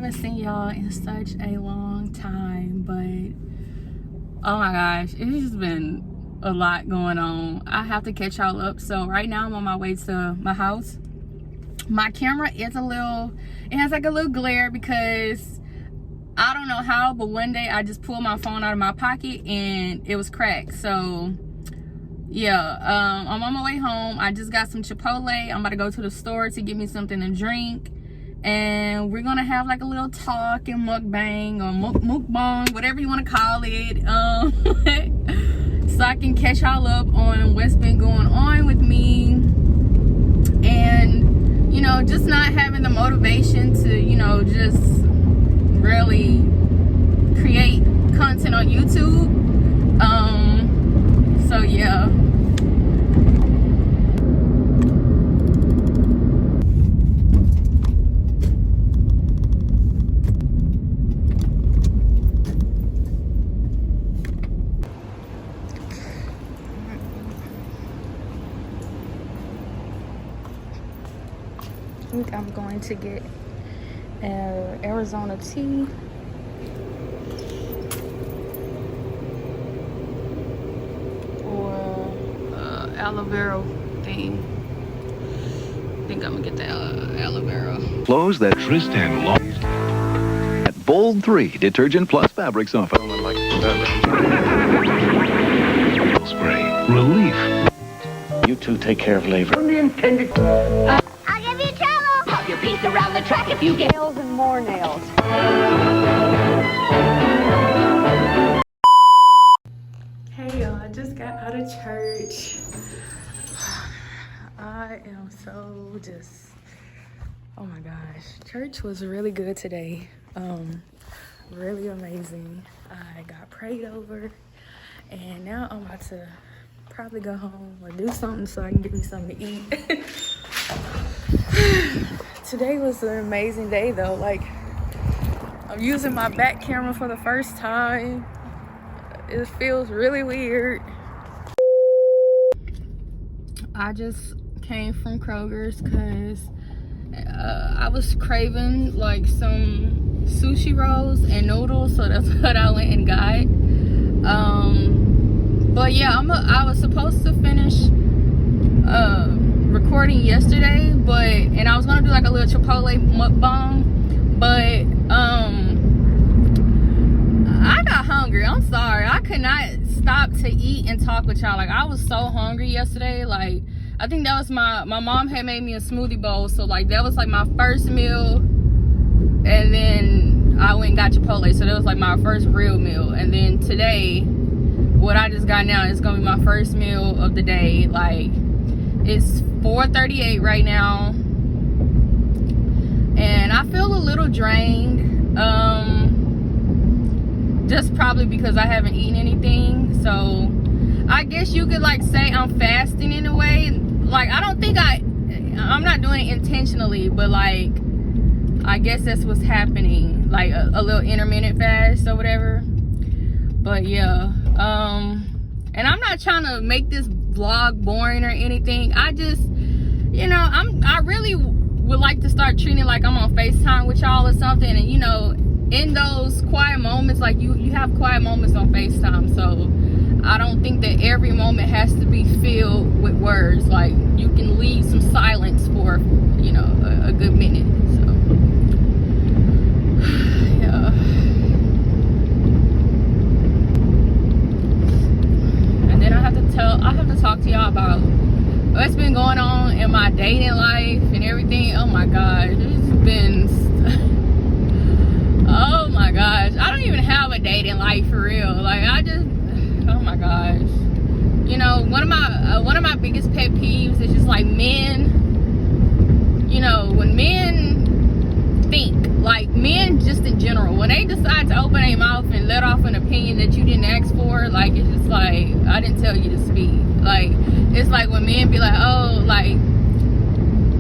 haven't seen y'all in such a long time, but oh my gosh, it's just been a lot going on. I have to catch y'all up. So right now I'm on my way to my house. My camera is it has like a little glare because I don't know how, but one day I just pulled my phone out of my pocket and it was cracked. So yeah, I'm on my way home. I just got some Chipotle. I'm about to go to the store to get me something to drink, and we're gonna have like a little talk and mukbang or mukbang, whatever you want to call it, so I can catch y'all up on what's been going on with me, and you know, just not having the motivation to, you know, just really create content on YouTube. So yeah. I think I'm going to get Arizona tea. Aloe vera thing. I think I'm gonna get the aloe vera. Clothes that Tristan lost. At Bold 3 Detergent Plus Fabric Softener. Spray. Relief. You two take care of labor. I'll give you trouble. Pop your piece around the track if you get nails and more nails. Hey y'all, I just got out of church. I am so just, oh my gosh. Church was really good today. Really amazing. I got prayed over, and now I'm about to probably go home or do something so I can get me something to eat. Today was an amazing day though. Like, I'm using my back camera for the first time. It feels really weird. I just came from Kroger's because I was craving like some sushi rolls and noodles, so that's what I went and got. But yeah, I was supposed to finish recording yesterday, and I was gonna do like a little Chipotle mukbang, but I got hungry. I'm sorry, I could not stop to eat and talk with y'all. Like, I was so hungry yesterday. Like, I think that was my mom had made me a smoothie bowl, so like that was like my first meal, and then I went and got Chipotle, so that was like my first real meal. And then today, what I just got now is gonna be my first meal of the day. Like, it's 4:38 right now, and I feel a little drained, just probably because I haven't eaten anything. So I guess you could like say I'm fasting in a way. Like, I don't think I'm not doing it intentionally, but like, I guess that's what's happening, like a little intermittent fast or whatever. But yeah, and I'm not trying to make this vlog boring or anything. I just, you know, I really would like to start treating it like I'm on FaceTime with y'all or something. And you know, in those quiet moments, like you have quiet moments on FaceTime, so I don't think that every moment has to be filled with words. Like, you can leave some silence for, you know, a good minute. So yeah. And then I have to talk to y'all about what's been going on in my dating life and everything. Oh my gosh, it's been oh my gosh, I don't even have a dating life for real. Like, oh my gosh, you know, one of my biggest pet peeves is just like men, you know, when men think, like men just in general, when they decide to open their mouth and let off an opinion that you didn't ask for, like, it's just like, I didn't tell you to speak. Like, it's like when men be like, oh, like,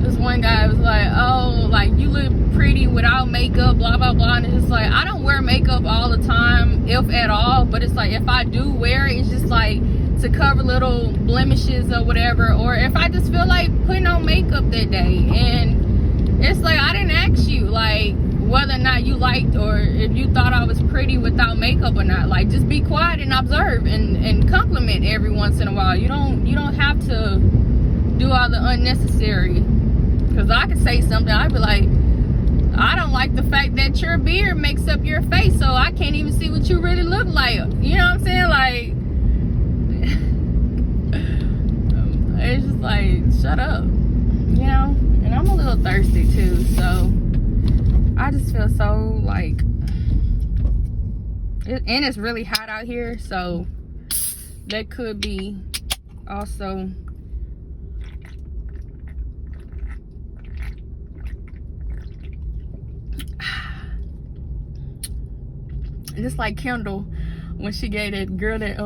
this one guy was like, oh, like, you look pretty without makeup, blah blah blah. And it's just like, I don't wear makeup all the time, if at all, but it's like, if I do wear it, it's just like to cover little blemishes or whatever, or if I just feel like putting on makeup that day. And it's like, I didn't ask you, like, whether or not you liked or if you thought I was pretty without makeup or not. Like, just be quiet and observe and compliment every once in a while. You don't have to do all the unnecessary. Because I could say something, I'd be like, I don't like the fact that your beard makes up your face, so I can't even see what you really look like. You know what I'm saying? Like, it's just like, shut up. You know? And I'm a little thirsty too, so I just feel so like, and it's really hot out here, so that could be also. Just like Kendall when she gave that girl that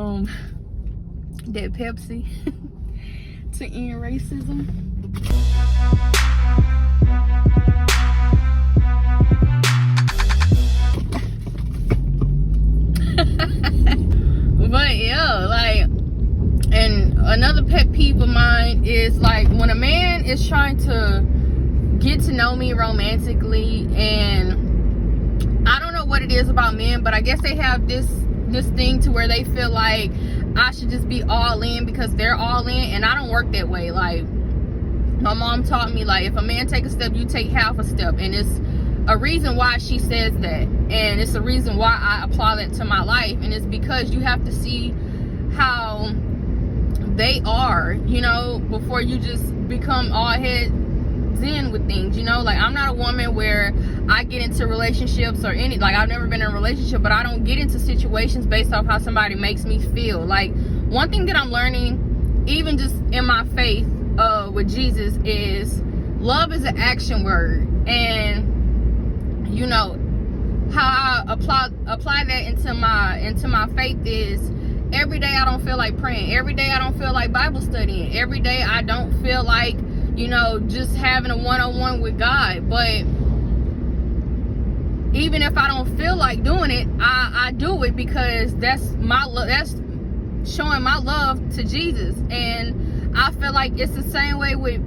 Pepsi to end racism. But yeah, like, and another pet peeve of mine is like when a man is trying to get to know me romantically, and I don't know what it is about men, but I guess they have this thing to where they feel like I should just be all in because they're all in, and I don't work that way. Like, my mom taught me, like, if a man take a step, you take half a step, and it's a reason why she says that, and it's a reason why I apply that to my life, and it's because you have to see how they are, you know, before you just become all head in with things, you know. Like, I'm not a woman where I get into relationships or any, like, I've never been in a relationship, but I don't get into situations based off how somebody makes me feel. Like, one thing that I'm learning, even just in my faith with Jesus, is love is an action word. And you know how I apply that into my faith is every day I don't feel like praying, every day I don't feel like Bible studying, every day I don't feel like, you know, just having a one-on-one with God. But even if I don't feel like doing it, I do it because that's my love. That's showing my love to Jesus. And I feel like it's the same way with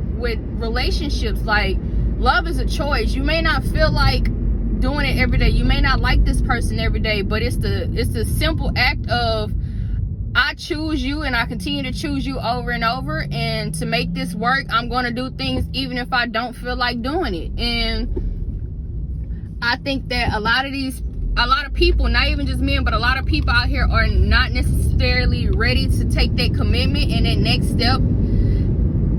relationships. Like, love is a choice. You may not feel like doing it every day. You may not like this person every day, but it's the simple act of, I choose you and I continue to choose you over and over, and to make this work, I'm going to do things even if I don't feel like doing it. And I think that a lot of people, not even just men, but a lot of people out here are not necessarily ready to take that commitment and that next step.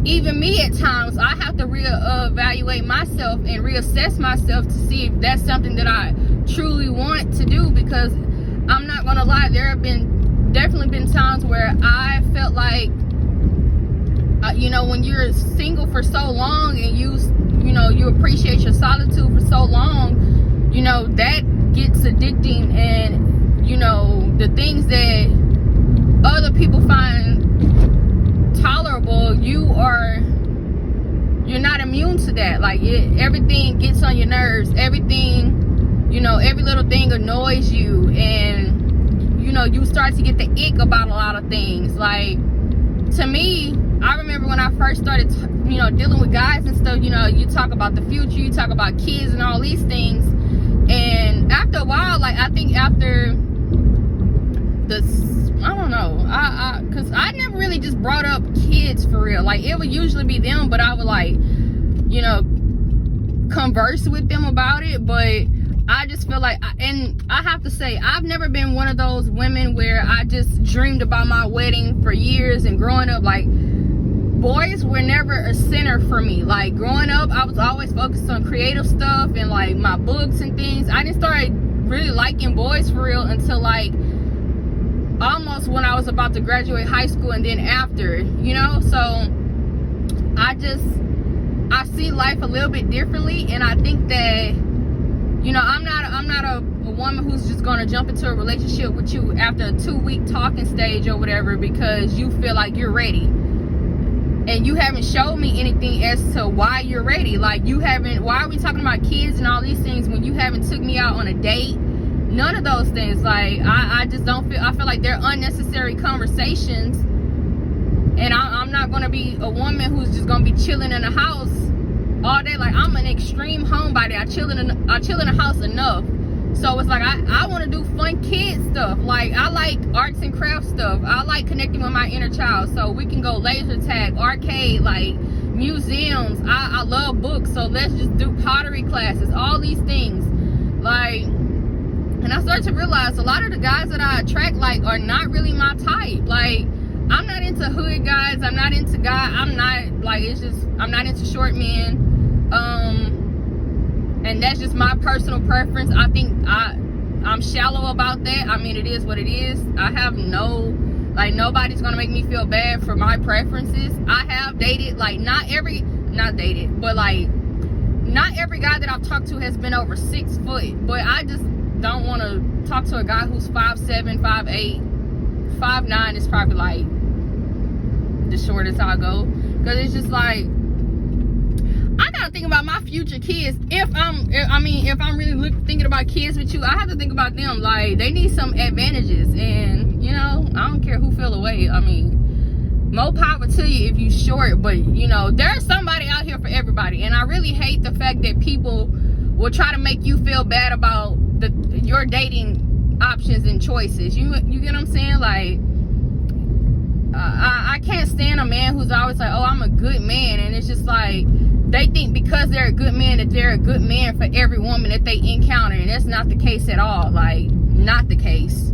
Even me, at times, I have to reevaluate myself and reassess myself to see if that's something that I truly want to do, because I'm not going to lie, there have definitely been times where I felt like, you know, when you're single for so long and you appreciate your solitude for so long, you know, that gets addicting. And, you know, the things that other people find tolerable, you're not immune to that. Like, everything gets on your nerves, everything, you know, every little thing annoys you, and you know, you start to get the ick about a lot of things. Like, to me, I remember when I first started, you know, dealing with guys and stuff, you know, you talk about the future, you talk about kids and all these things. And after a while, like, I think after I don't know, because I never really just brought up kids for real. Like, it would usually be them, but I would, like, you know, converse with them about it. But I just feel like, and I have to say, I've never been one of those women where I just dreamed about my wedding for years. And growing up, like, boys were never a center for me. Like, growing up, I was always focused on creative stuff and, like, my books and things. I didn't start really liking boys for real until, like, almost when I was about to graduate high school, and then after, you know. So I see life a little bit differently. And I think that, you know, I'm not a woman who's just gonna jump into a relationship with you after a 2-week talking stage or whatever because you feel like you're ready, and you haven't showed me anything as to why you're ready. Like, why are we talking about kids and all these things when you haven't took me out on a date? None of those things. Like, I just don't feel, I feel like they're unnecessary conversations. And I'm not gonna be a woman who's just gonna be chilling in the house all day. Like, I'm an extreme homebody. I chill in the house enough. So it's like I want to do fun kid stuff. Like, I like arts and crafts stuff. I like connecting with my inner child. So we can go laser tag, arcade, like museums. I love books. So let's just do pottery classes, all these things. Like, and I started to realize a lot of the guys that I attract, like, are not really my type. Like, I'm not into hood guys. I'm not into I'm not into short men. And that's just my personal preference. I think I'm shallow about that. I mean, it is what it is. I have nobody's gonna make me feel bad for my preferences. I have dated, like, not every guy that I've talked to has been over 6 foot, but I just don't want to talk to a guy who's 5'7", 5'8", 5'9" is probably like the shortest I'll go, because it's just like, I gotta think about my future kids. If I'm really thinking about kids with you, I have to think about them. Like, they need some advantages, and you know, I don't care who feel away. I mean, more power to you if you short, but you know, there's somebody out here for everybody. And I really hate the fact that people will try to make you feel bad about your dating options and choices. You get what I'm saying? Like, I can't stand a man who's always like, oh, I'm a good man, and it's just like, they think because they're a good man that they're a good man for every woman that they encounter, and that's not the case at all. Like, not the case.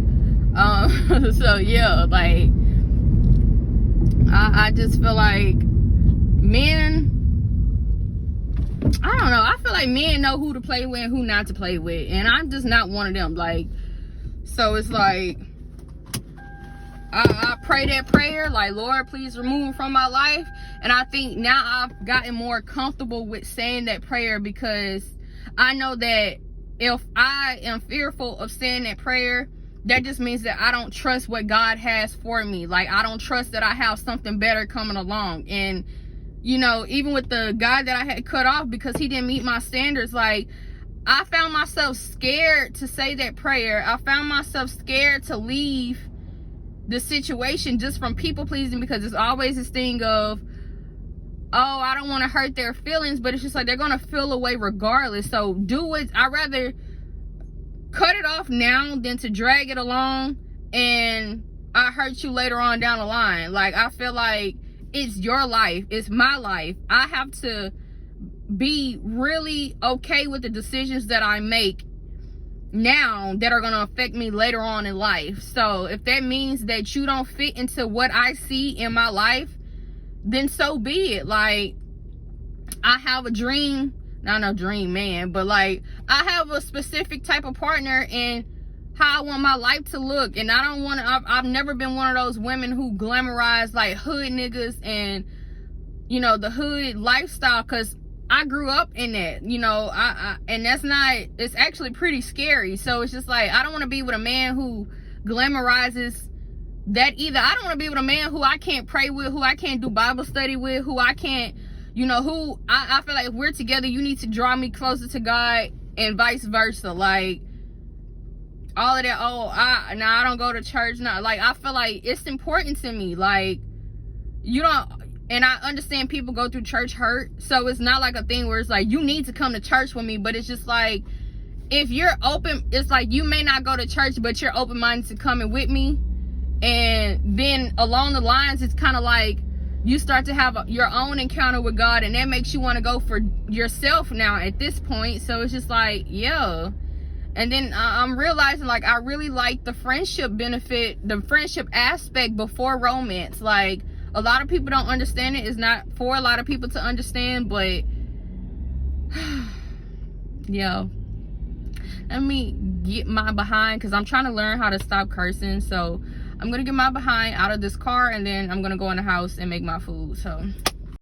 So yeah, like, I just feel like men, I don't know, I feel like men know who to play with and who not to play with, and I'm just not one of them. Like, so it's like, I pray that prayer, like, Lord, please remove him from my life. And I think now I've gotten more comfortable with saying that prayer, because I know that if I am fearful of saying that prayer, that just means that I don't trust what God has for me. Like, I don't trust that I have something better coming along. And, you know, even with the guy that I had cut off because he didn't meet my standards, like, I found myself scared to say that prayer. I found myself scared to leave the situation just from people pleasing, because it's always this thing of, oh, I don't want to hurt their feelings, but it's just like, they're gonna feel away regardless. So do it. I'd rather cut it off now than to drag it along and I hurt you later on down the line. Like, I feel like it's your life, it's my life. I have to be really okay with the decisions that I make now that are going to affect me later on in life. So if that means that you don't fit into what I see in my life, then so be it. Like, I have a dream, not no dream man, but like, I have a specific type of partner and how I want my life to look. And I don't want to, I've never been one of those women who glamorize like hood niggas and, you know, the hood lifestyle, because I grew up in that, you know, and that's not, it's actually pretty scary. So it's just like, I don't want to be with a man who glamorizes that either. I don't want to be with a man who I can't pray with, who I can't do Bible study with, who I can't, you know, who I feel like if we're together, you need to draw me closer to God and vice versa. Like, all of that, I don't go to church. Not like, I feel like it's important to me. Like, you don't, and I understand people go through church hurt, so it's not like a thing where it's like, you need to come to church with me, but it's just like, if you're open, it's like, you may not go to church, but you're open-minded to coming with me. And then along the lines, it's kind of like, you start to have your own encounter with God, and that makes you want to go for yourself now at this point. So it's just like, yeah. And then I'm realizing, like, I really like the friendship benefit, the friendship aspect before romance. Like, a lot of people don't understand it. It's not for a lot of people to understand, but yo, let me get my behind, because I'm trying to learn how to stop cursing. So I'm gonna get my behind out of this car, and then I'm gonna go in the house and make my food. So